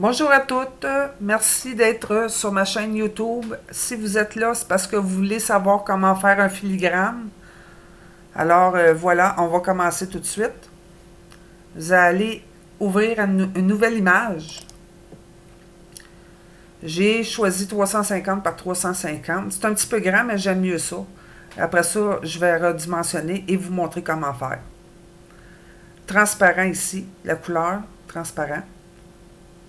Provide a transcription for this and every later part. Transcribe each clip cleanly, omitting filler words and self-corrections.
Bonjour à toutes, merci d'être sur ma chaîne YouTube. Si vous êtes là, c'est parce que vous voulez savoir comment faire un filigrane. Alors voilà, on va commencer tout de suite. Vous allez ouvrir une nouvelle image. J'ai choisi 350 par 350. C'est un petit peu grand, mais j'aime mieux ça. Après ça, je vais redimensionner et vous montrer comment faire. Transparent ici, la couleur, transparent.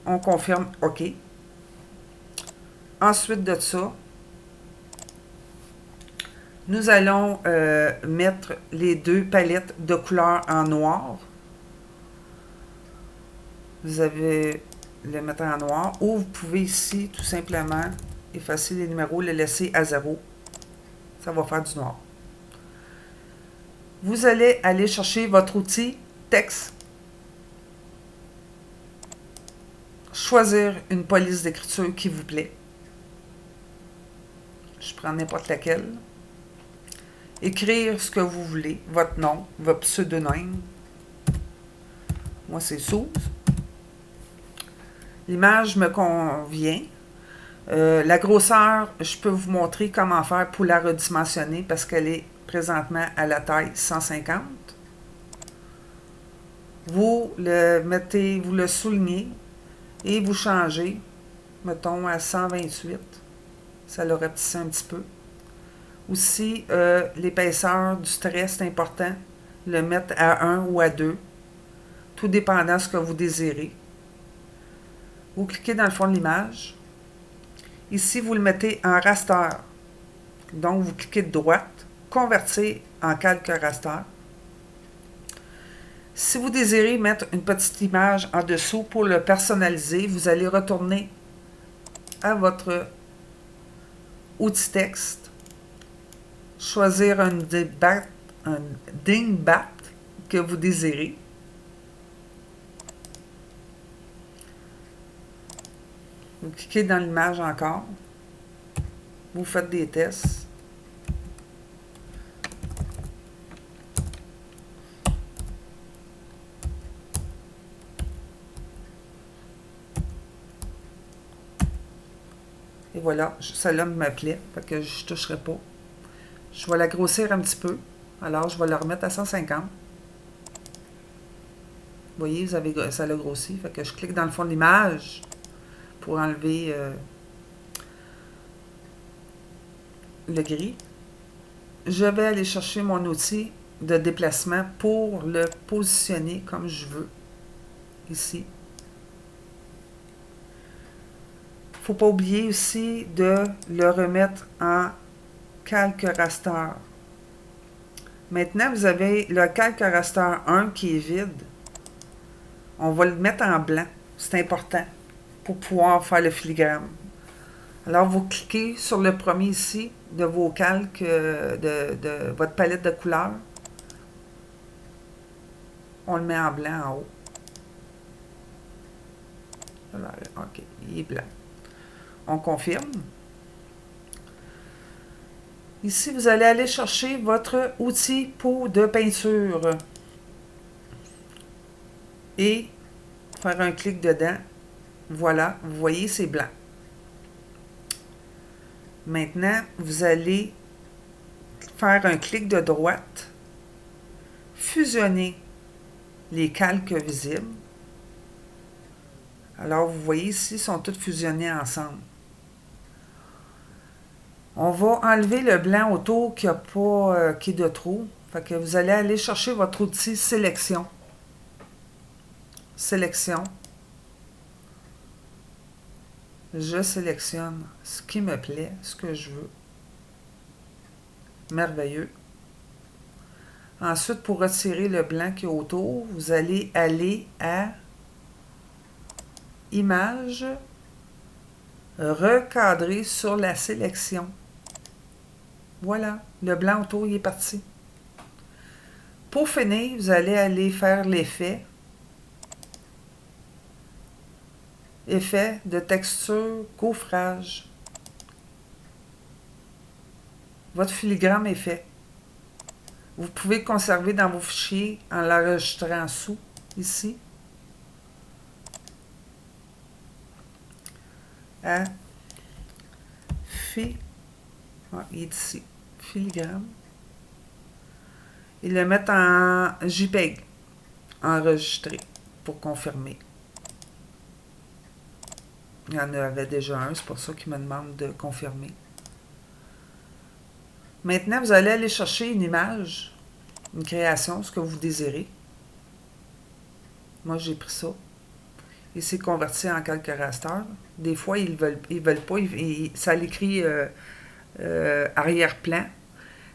On confirme OK. Ensuite de ça, nous allons mettre les deux palettes de couleurs en noir. Vous avez le mettre en noir ou vous pouvez ici tout simplement effacer les numéros, le laisser à 0. Ça va faire du noir. Vous allez aller chercher votre outil texte. Choisir une police d'écriture qui vous plaît. Je prends n'importe laquelle. Écrire ce que vous voulez, votre nom, votre pseudonyme. Moi, c'est Suze. L'image me convient. La grosseur, je peux vous montrer comment faire pour la redimensionner parce qu'elle est présentement à la taille 150. Vous le mettez, vous le soulignez et vous changez, mettons à 128. Ça le rapetisse un petit peu. Aussi, l'épaisseur du trait, c'est important. Le mettre à 1 ou à 2, tout dépendant de ce que vous désirez. Vous cliquez dans le fond de l'image. Ici, vous le mettez en raster. Donc, vous cliquez de droite, convertir en calque raster. Si vous désirez mettre une petite image en dessous pour le personnaliser, vous allez retourner à votre outil texte, choisir un dingbat que vous désirez. Vous cliquez dans l'image encore. Vous faites des tests. Et voilà, celle-là me plaît, fait que je ne toucherai pas. Je vais la grossir un petit peu. Alors, je vais la remettre à 150. Vous voyez, ça l'a grossi. Fait que je clique dans le fond de l'image pour enlever le gris. Je vais aller chercher mon outil de déplacement pour le positionner comme je veux. Ici. Il ne faut pas oublier aussi de le remettre en calque raster. Maintenant, vous avez le calque raster 1 qui est vide. On va le mettre en blanc. C'est important pour pouvoir faire le filigrane. Alors, vous cliquez sur le premier ici de vos calques, de votre palette de couleurs. On le met en blanc en haut. OK, il est blanc. On confirme. Ici, vous allez aller chercher votre outil pot de peinture et faire un clic dedans. Voilà, vous voyez, c'est blanc. Maintenant, vous allez faire un clic de droite, fusionner les calques visibles. Alors, vous voyez ici, ils sont tous fusionnés ensemble. On va enlever le blanc autour qui est de trop. Fait que vous allez aller chercher votre outil sélection. Sélection. Je sélectionne ce qui me plaît, ce que je veux. Merveilleux. Ensuite, pour retirer le blanc qui est autour, vous allez aller à Image, recadrer sur la sélection. Voilà, le blanc autour, il est parti. Pour finir, vous allez aller faire l'effet. Effet de texture, gaufrage. Votre filigrane est fait. Vous pouvez le conserver dans vos fichiers en l'enregistrant sous, ici. à il est ici, filigrane. Ils le mettent en JPEG, enregistré, pour confirmer. Il y en avait déjà un, c'est pour ça qu'il me demande de confirmer. Maintenant, vous allez aller chercher une image, une création, ce que vous désirez. Moi, j'ai pris ça. Il s'est converti en quelques rasters. Des fois, ils veulent pas. Ça l'écrit arrière-plan.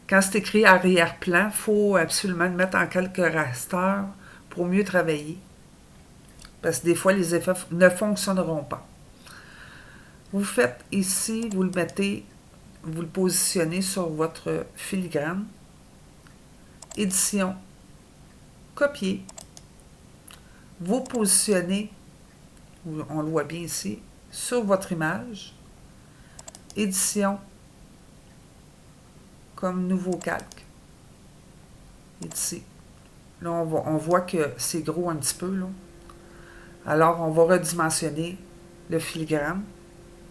Quand c'est écrit arrière-plan, il faut absolument le mettre en quelques rasters pour mieux travailler. Parce que des fois, les effets ne fonctionneront pas. Vous faites ici, vous le mettez, vous le positionnez sur votre filigrane. Édition, copier. Vous positionnez, on le voit bien ici, sur votre image. Édition, comme nouveau calque. Ici. Là, on voit que c'est gros un petit peu, là. Alors, on va redimensionner le filigrane.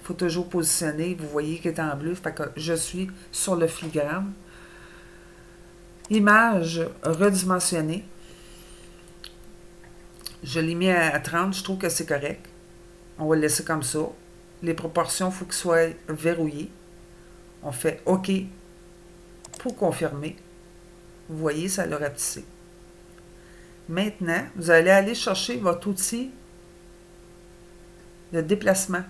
Il faut toujours positionner. Vous voyez qu'il est en bleu. Fait que je suis sur le filigrane. Image redimensionnée. Je l'ai mis à 30. Je trouve que c'est correct. On va le laisser comme ça. Les proportions, il faut qu'elles soient verrouillées. On fait OK pour confirmer. Vous voyez, ça l'a rapetissé. Maintenant, vous allez aller chercher votre outil de déplacement.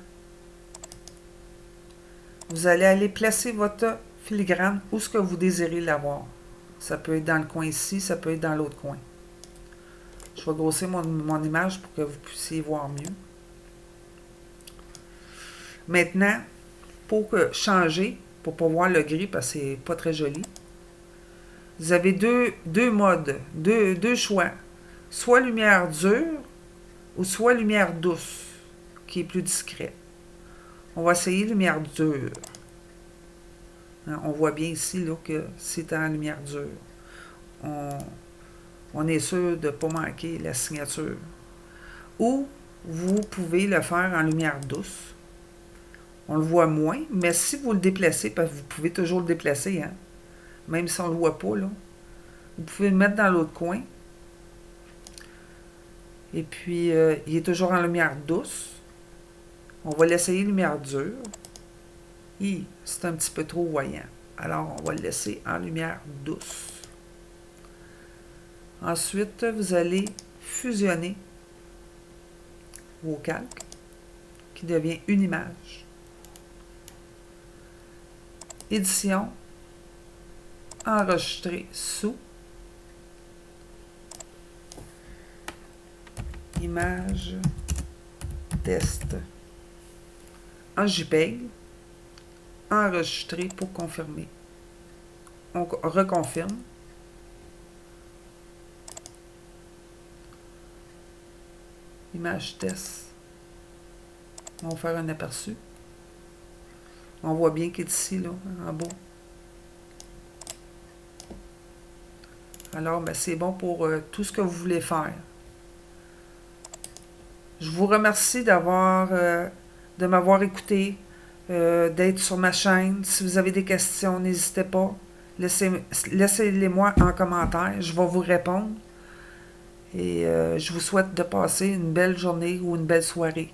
Vous allez aller placer votre filigrane où ce que vous désirez l'avoir. Ça peut être dans le coin ici, ça peut être dans l'autre coin. Je vais grossir mon image pour que vous puissiez voir mieux. Maintenant, pour changer, pour ne pas voir le gris parce que c'est pas très joli, vous avez deux modes, deux choix. Soit lumière dure ou soit lumière douce, qui est plus discret. On va essayer lumière dure. On voit bien ici là, que c'est en lumière dure. On est sûr de ne pas manquer la signature. Ou vous pouvez le faire en lumière douce. On le voit moins, mais si vous le déplacez, parce que vous pouvez toujours le déplacer, hein, même si on ne le voit pas, là, vous pouvez le mettre dans l'autre coin. Et puis, il est toujours en lumière douce. On va l'essayer lumière dure. C'est un petit peu trop voyant. Alors, on va le laisser en lumière douce. Ensuite, vous allez fusionner vos calques, qui devient une image. Édition, enregistrer sous, image, test, en JPEG, enregistrer pour confirmer. On reconfirme. Image test. On va faire un aperçu. On voit bien qu'il est ici, là, en bas. Alors, ben, c'est bon pour tout ce que vous voulez faire. Je vous remercie de m'avoir écouté, d'être sur ma chaîne. Si vous avez des questions, n'hésitez pas. Laissez-les-moi en commentaire. Je vais vous répondre. Et je vous souhaite de passer une belle journée ou une belle soirée.